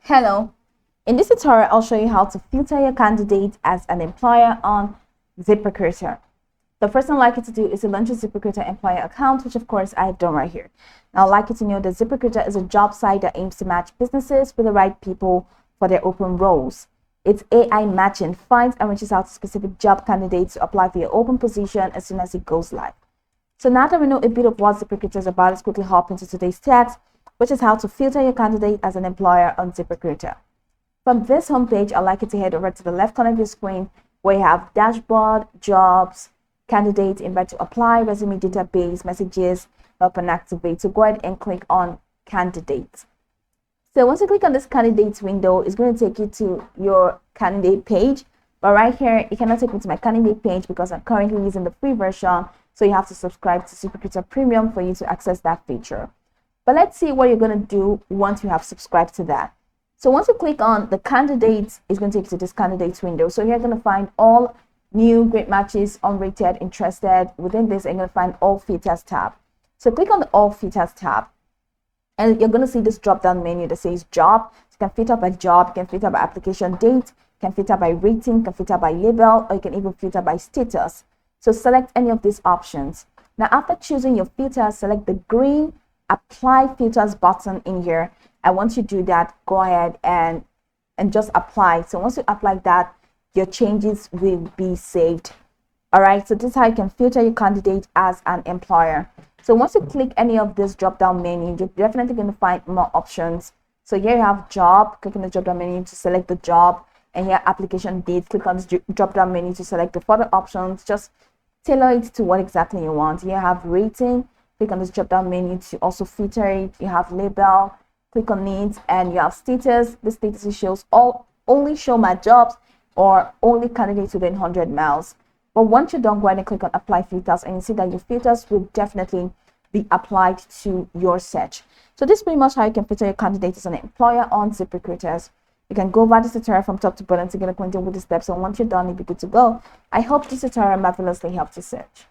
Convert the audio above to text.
Hello, in this tutorial I'll show you how to filter your candidate as an employer on Ziprecruiter. The first thing I'd like you to do is to launch a Ziprecruiter employer account, which of course I've done right here. Now I'd like you to know that Ziprecruiter is a job site that aims to match businesses with the right people for their open roles. Its AI matching finds and reaches out to specific job candidates to apply for your open position as soon as it goes live. So now that we know a bit of what Ziprecruiter is about, let's quickly hop into today's text, which is how to filter your candidate as an employer on Ziprecruiter. From this homepage, I'd like you to head over to the left corner of your screen where you have dashboard, jobs, candidate, invite to apply, resume database, messages, help and activate. So go ahead and click on candidates. So once you click on this candidates window, it's going to take you to your candidate page. But right here, it cannot take me to my candidate page because I'm currently using the free version. So you have to subscribe to Ziprecruiter Premium for you to access that feature. But let's see what you're going to do once you have subscribed to that. So once you click on the candidates, it's going to take you to this candidates window. So you're going to find all new, great matches, unrated, interested. Within this, you're going to find all filters tab. So click on the all filters tab. And you're going to see this drop down menu that says job. So you can filter by job, you can filter by application date, you can filter by rating, you can filter by label, or you can even filter by status. So select any of these options. Now after choosing your filter, select the green apply filters button in here. And once you do that, go ahead and just apply. So once you apply that, your changes will be saved. All right, so this is how you can filter your candidate as an employer. So once you click any of this drop down menu, you're definitely going to find more options. So here you have job, click on the drop down menu to select the job, and here application date, click on this drop down menu to select the further options. Just tailor it to what exactly you want. Here you have rating, click on this drop down menu to also filter it. You have label, click on it, and you have status. The status shows only show my jobs or only candidates within 100 miles. But once you're done, go ahead and click on apply filters, and you see that your filters will definitely be applied to your search. So this is pretty much how you can filter your candidate as an employer on Ziprecruiter. You can go over this tutorial from top to bottom to get acquainted with the steps, and once you're done, you'll be good to go. I hope this tutorial marvelously helped you search.